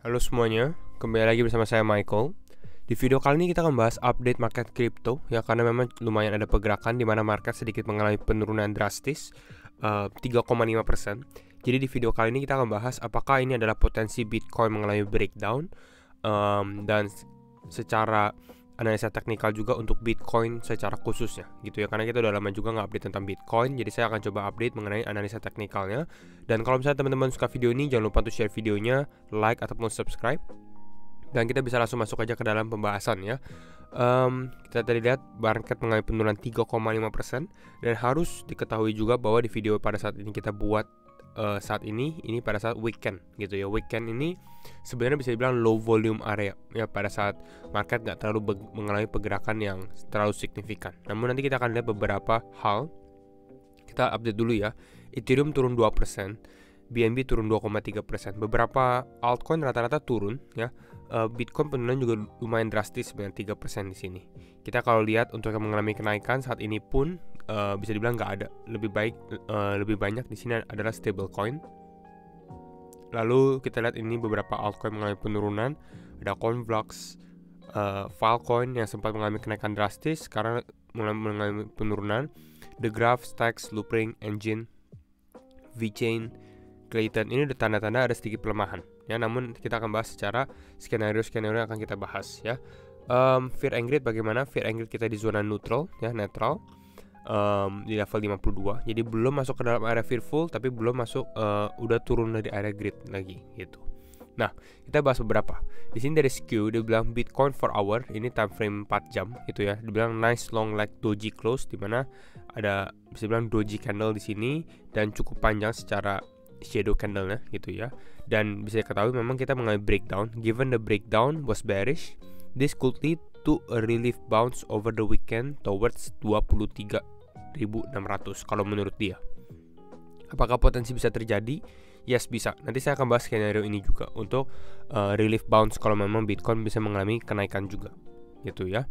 Halo semuanya, kembali lagi bersama saya Michael. Di video kali ini kita akan bahas update market crypto ya, karena memang lumayan ada pergerakan di mana market sedikit mengalami penurunan drastis 3,5%. Jadi di video kali ini kita akan bahas apakah ini adalah potensi Bitcoin mengalami breakdown, dan secara analisa teknikal juga untuk Bitcoin secara khususnya gitu ya, karena kita udah lama juga nggak update tentang Bitcoin. Jadi saya akan coba update mengenai analisa teknikalnya. Dan kalau misalnya teman-teman suka video ini, jangan lupa untuk share videonya, like ataupun subscribe, dan kita bisa langsung masuk aja ke dalam pembahasan ya. Kita tadi lihat market mengalami penurunan 3,5%, dan harus diketahui juga bahwa di video pada saat ini kita buat saat ini pada saat weekend gitu ya. Weekend ini sebenarnya bisa dibilang low volume area ya, pada saat market nggak terlalu mengalami pergerakan yang terlalu signifikan. Namun nanti kita akan lihat beberapa hal. Kita update dulu ya. Ethereum turun 2%, BNB turun 2,3%. Beberapa altcoin rata-rata turun ya. Bitcoin penurunan juga lumayan drastis, sebenarnya 3% di sini. Kita kalau lihat untuk yang mengalami kenaikan saat ini pun bisa dibilang nggak ada. Lebih banyak di sini adalah stablecoin. Lalu kita lihat ini beberapa altcoin mengalami penurunan. Ada Coinflux, Filecoin yang sempat mengalami kenaikan drastis karena mengalami penurunan. The Graph, Stacks, Loopring, Engine, VeChain, Clayton, ini udah tanda-tanda ada sedikit pelemahan ya. Namun kita akan bahas secara skenario yang akan kita bahas ya. Fear and Greed bagaimana? Fear and Greed kita di zona neutral ya, netral, di level 52. Jadi belum masuk ke dalam area fearful, tapi belum masuk, udah turun dari area greed lagi gitu. Nah, kita bahas beberapa. Di sini dari Skew dia bilang Bitcoin for hour, ini time frame 4 jam gitu ya. Dia bilang nice long leg doji close, di mana ada bisa bilang doji candle di sini dan cukup panjang secara shadow candle-nya gitu ya. Dan bisa diketahui memang kita mengalami breakdown. Given the breakdown was bearish, this could lead to a relief bounce over the weekend towards 23.600 kalau menurut dia. Apakah potensi bisa terjadi? Yes, bisa. Nanti saya akan bahas skenario ini juga untuk relief bounce kalau memang Bitcoin bisa mengalami kenaikan juga, gitu ya.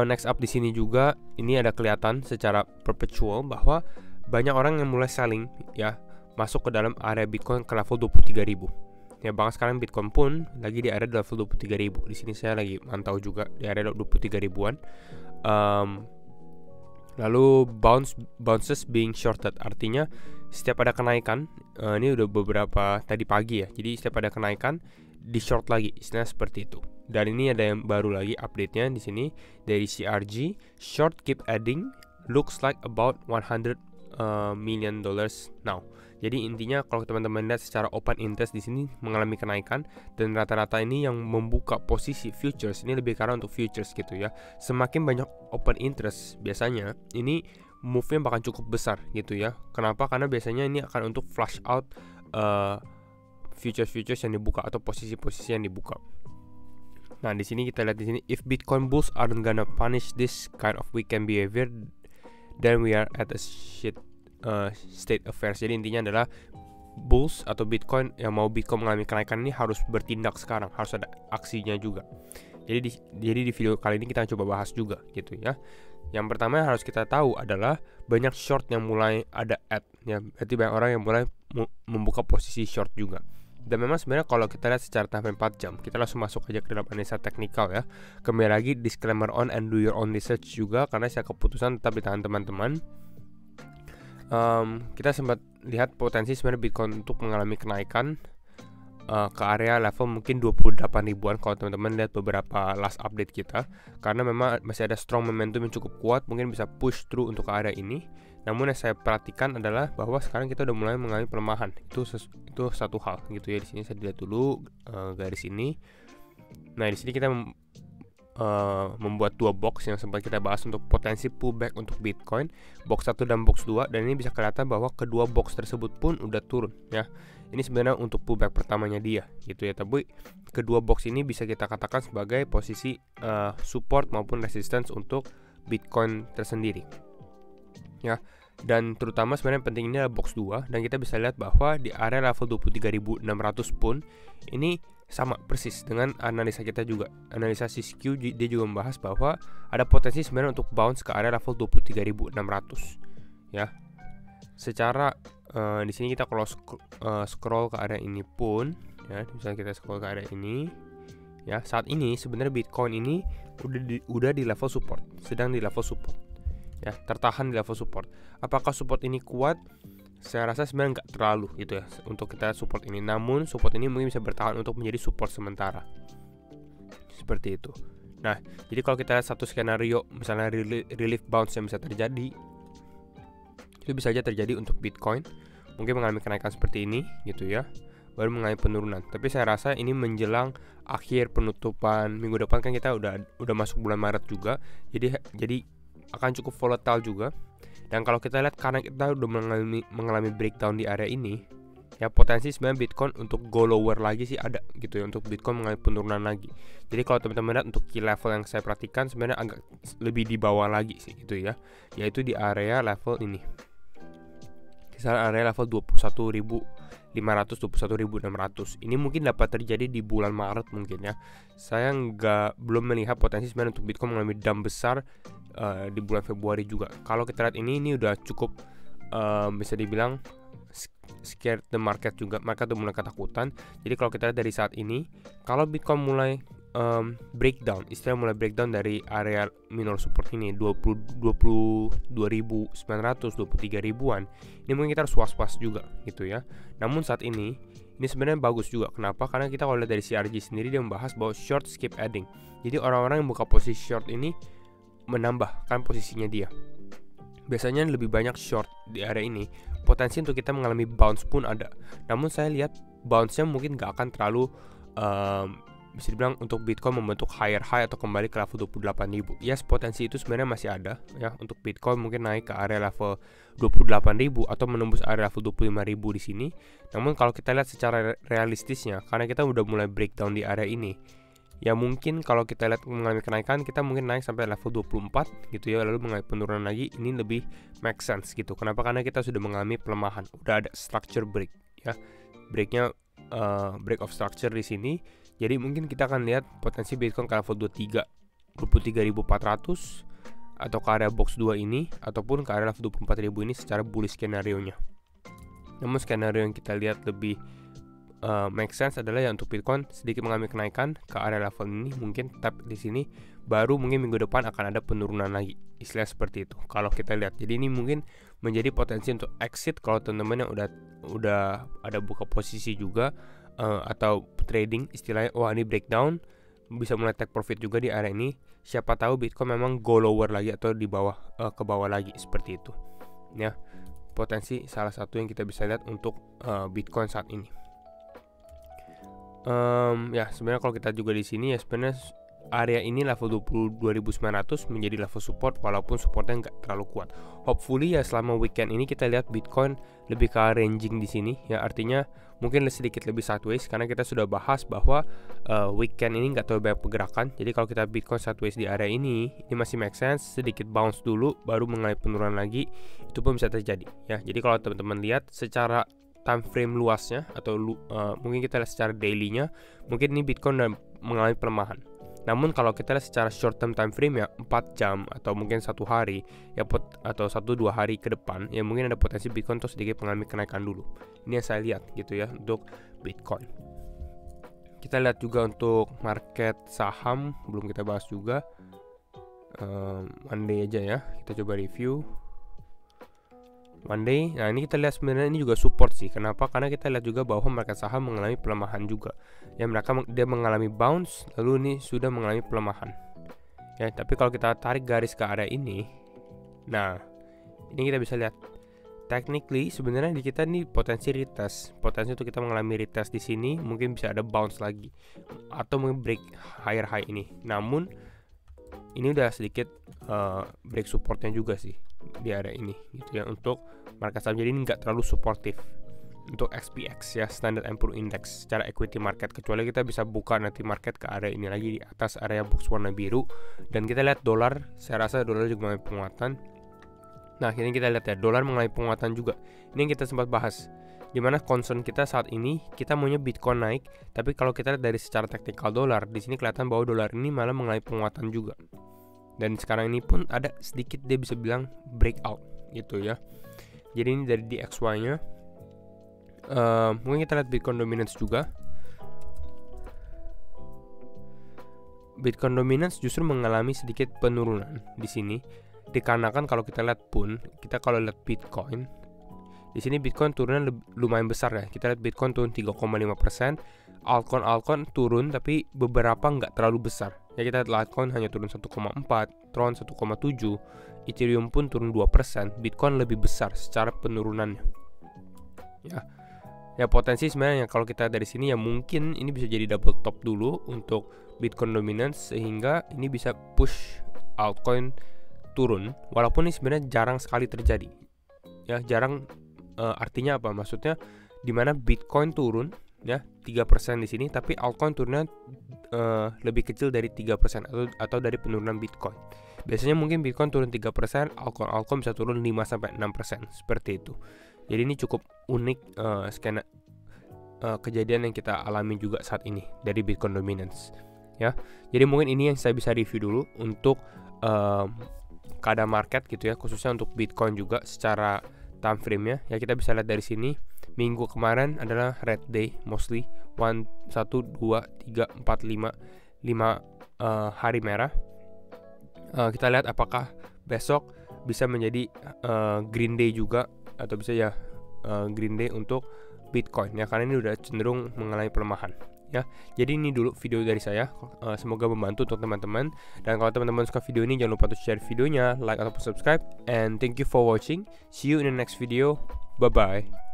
Next up di sini juga ini ada kelihatan secara perpetual bahwa banyak orang yang mulai selling ya, masuk ke dalam area Bitcoin ke level 23.000. Ya, bahkan sekarang Bitcoin pun lagi di area level 23.000. Di sini saya lagi mantau juga di area 23.000-an. Lalu bounces being shorted, artinya setiap ada kenaikan, ini udah beberapa tadi pagi ya. Jadi setiap ada kenaikan di short lagi, istilahnya seperti itu. Dan ini ada yang baru lagi update-nya di sini dari CRG, short keep adding, looks like about $100 million now. Jadi intinya kalau teman-teman lihat secara open interest di sini mengalami kenaikan, dan rata-rata ini yang membuka posisi futures ini lebih karena untuk futures gitu ya. Semakin banyak open interest biasanya ini move-nya bakal cukup besar gitu ya. Kenapa? Karena biasanya ini akan untuk flush out futures yang dibuka atau posisi-posisi yang dibuka. Nah, di sini kita lihat di sini, if Bitcoin bulls aren't gonna punish this kind of weekend behavior, then we are at a state affairs. Jadi intinya adalah bulls atau Bitcoin yang mau Bitcoin mengalami kenaikan ini harus bertindak sekarang, harus ada aksinya juga. Jadi di video kali ini kita coba bahas juga gitu ya. Yang pertama yang harus kita tahu adalah banyak short yang mulai ada ya, berarti banyak orang yang mulai membuka posisi short juga. Dan memang sebenarnya kalau kita lihat secara time frame 4 jam, kita langsung masuk aja ke dalam analisa teknikal ya. Kembali lagi disclaimer on and do your own research juga, karena saya keputusan tetap di tangan teman-teman. Kita sempat lihat potensi sebenarnya Bitcoin untuk mengalami kenaikan ke area level mungkin 28 ribuan kalau teman-teman lihat beberapa last update kita, karena memang masih ada strong momentum yang cukup kuat, mungkin bisa push through untuk ke area ini. Namun yang saya perhatikan adalah bahwa sekarang kita udah mulai mengalami pelemahan. Itu satu hal gitu ya. Di sini saya lihat dulu garis ini. Nah, di sini kita membuat dua box yang sempat kita bahas untuk potensi pullback untuk Bitcoin, box 1 dan box 2, dan ini bisa kelihatan bahwa kedua box tersebut pun udah turun ya. Ini sebenarnya untuk pullback pertamanya dia gitu ya, tapi kedua box ini bisa kita katakan sebagai posisi support maupun resistance untuk Bitcoin tersendiri ya. Dan terutama sebenarnya penting ini adalah box 2, dan kita bisa lihat bahwa di area level 23.600 pun ini sama persis dengan analisa kita juga. Analisa Skew dia juga membahas bahwa ada potensi sebenarnya untuk bounce ke area level 23.600 ya. Secara di sini kita kalau scroll ke area ini pun Ya, misalnya kita scroll ke area ini. Ya, saat ini sebenarnya Bitcoin ini udah di level support, sedang di level support. Ya, tertahan di level support. Apakah support ini kuat? Saya rasa sebenarnya nggak terlalu gitu ya untuk kita support ini. Namun support ini mungkin bisa bertahan untuk menjadi support sementara. Seperti itu. Nah, jadi kalau kita lihat satu skenario, misalnya relief bounce yang bisa terjadi, itu bisa aja terjadi untuk Bitcoin. Mungkin mengalami kenaikan seperti ini gitu ya, baru mengalami penurunan. Tapi saya rasa ini menjelang akhir penutupan minggu depan, kan kita udah masuk bulan Maret juga. Jadi akan cukup volatile juga. Dan kalau kita lihat karena kita udah mengalami breakdown di area ini, ya potensi sebenarnya Bitcoin untuk go lower lagi sih ada gitu ya, untuk Bitcoin mengalami penurunan lagi. Jadi kalau teman-teman lihat untuk key level yang saya perhatikan sebenarnya agak lebih di bawah lagi sih gitu ya, yaitu di area level ini. Misalnya area level 21.500, 21.600. Ini mungkin dapat terjadi di bulan Maret mungkin ya. Saya belum melihat potensi sebenarnya untuk Bitcoin mengalami dump besar di bulan Februari juga. Kalau kita lihat ini udah cukup bisa dibilang scared the market juga. Market udah mulai ketakutan. Jadi kalau kita lihat dari saat ini, kalau Bitcoin mulai breakdown, istilah mulai breakdown dari area minor support ini 22.900, 23.000-an, ini mungkin kita harus was-was juga gitu ya. Namun saat ini sebenarnya bagus juga. Kenapa? Karena kita kalau lihat dari CRG sendiri, dia membahas bahwa short keep adding. Jadi orang-orang yang buka posisi short ini menambahkan posisinya dia. Biasanya lebih banyak short di area ini. Potensi untuk kita mengalami bounce pun ada. Namun saya lihat bounce-nya mungkin gak akan terlalu bisa dibilang untuk Bitcoin membentuk higher high atau kembali ke level 28.000. Yes, potensi itu sebenarnya masih ada ya, untuk Bitcoin mungkin naik ke area level 28.000 atau menembus area level 25.000 di sini. Namun kalau kita lihat secara realistisnya, karena kita udah mulai breakdown di area ini, ya mungkin kalau kita lihat mengalami kenaikan, kita mungkin naik sampai level 24 gitu ya, lalu mengalami penurunan lagi. Ini lebih make sense gitu. Kenapa? Karena kita sudah mengalami pelemahan, udah ada structure break ya, breaknya break of structure di sini. Jadi mungkin kita akan lihat potensi Bitcoin ke level 23.400 atau ke area box 2 ini, ataupun ke area level 24.000 ini secara bullish skenario nya. Namun skenario yang kita lihat lebih make sense adalah ya untuk Bitcoin sedikit mengalami kenaikan ke area level ini, mungkin tap di sini, baru mungkin minggu depan akan ada penurunan lagi, istilah seperti itu kalau kita lihat. Jadi ini mungkin menjadi potensi untuk exit kalau teman-teman yang udah ada buka posisi juga atau trading, istilahnya wah ini breakdown, bisa mulai take profit juga di area ini. Siapa tahu Bitcoin memang go lower lagi atau di bawah ke bawah lagi seperti itu ya. Potensi salah satu yang kita bisa lihat untuk Bitcoin saat ini. Ya sebenarnya kalau kita juga di sini ya, sebenarnya area ini level 22.900 menjadi level support, walaupun supportnya nggak terlalu kuat. Hopefully ya selama weekend ini kita lihat Bitcoin lebih ke ranging di sini ya, artinya mungkin sedikit lebih sideways, karena kita sudah bahas bahwa weekend ini nggak terlalu banyak pergerakan. Jadi kalau kita Bitcoin sideways di area ini masih make sense, sedikit bounce dulu baru mengalami penurunan lagi, itu pun bisa terjadi ya. Jadi kalau teman-teman lihat secara time frame luasnya atau mungkin kita lihat secara daily-nya, mungkin ini Bitcoin udah mengalami pelemahan. Namun kalau kita lihat secara short term time frame ya, 4 jam atau mungkin 1 hari ya, atau 1-2 hari ke depan ya, mungkin ada potensi Bitcoin tuh sedikit mengalami kenaikan dulu. Ini yang saya lihat gitu ya untuk Bitcoin. Kita lihat juga untuk market saham, belum kita bahas juga. One day aja ya, kita coba review One day. Nah ini kita lihat sebenarnya ini juga support sih. Kenapa? Karena kita lihat juga bahwa market saham mengalami pelemahan juga ya, dia mengalami bounce, lalu ini sudah mengalami pelemahan ya. Tapi kalau kita tarik garis ke area ini, nah ini kita bisa lihat technically sebenarnya di kita nih potensi retest, potensi untuk kita mengalami retest di sini, mungkin bisa ada bounce lagi atau mungkin break higher high ini. Namun ini udah sedikit break supportnya juga sih di area ini gitu ya untuk market saham. Jadi ini nggak terlalu supportive untuk SPX ya, Standard & Poor's Index secara equity market, kecuali kita bisa buka nanti market ke area ini lagi di atas area box warna biru. Dan kita lihat dolar, saya rasa dolar juga mengalami penguatan. Nah ini kita lihat ya, dolar mengalami penguatan juga. Ini yang kita sempat bahas, dimana concern kita saat ini kita maunya Bitcoin naik, tapi kalau kita lihat dari secara teknikal dolar, di sini kelihatan bahwa dolar ini malah mengalami penguatan juga. Dan sekarang ini pun ada sedikit dia bisa bilang breakout gitu ya. Jadi ini dari DXY nya mungkin kita lihat Bitcoin dominance juga. Bitcoin dominance justru mengalami sedikit penurunan di sini, dikarenakan kalau kita lihat kalau lihat Bitcoin di sini, Bitcoin turunnya lumayan besar ya. Kita lihat Bitcoin turun 3,5%, altcoin turun tapi beberapa nggak terlalu besar. Ya kita lihat Litecoin hanya turun 1,4, Tron 1,7, Ethereum pun turun 2%, Bitcoin lebih besar secara penurunannya. Ya potensi sebenarnya kalau kita dari sini ya mungkin ini bisa jadi double top dulu untuk Bitcoin dominance, sehingga ini bisa push altcoin turun, walaupun ini sebenarnya jarang sekali terjadi. Ya jarang, artinya apa? Maksudnya dimana Bitcoin turun ya 3% di sini, tapi altcoin turunnya lebih kecil dari 3% atau dari penurunan Bitcoin. Biasanya mungkin Bitcoin turun 3%, altcoin bisa turun 5-6%, seperti itu. Jadi ini cukup unik skena kejadian yang kita alami juga saat ini dari Bitcoin dominance. Ya, jadi mungkin ini yang saya bisa review dulu untuk keadaan market gitu ya, khususnya untuk Bitcoin juga secara time frame-nya. Ya kita bisa lihat dari sini, minggu kemarin adalah red day mostly, 1, 2, 3, 4, 5 hari merah. Kita lihat apakah besok bisa menjadi green day juga, atau bisa ya green day untuk Bitcoin ya, karena ini udah cenderung mengalami pelemahan ya. Jadi ini dulu video dari saya, semoga membantu untuk teman-teman. Dan kalau teman-teman suka video ini, jangan lupa untuk share videonya, like ataupun subscribe, and thank you for watching. See you in the next video. Bye bye.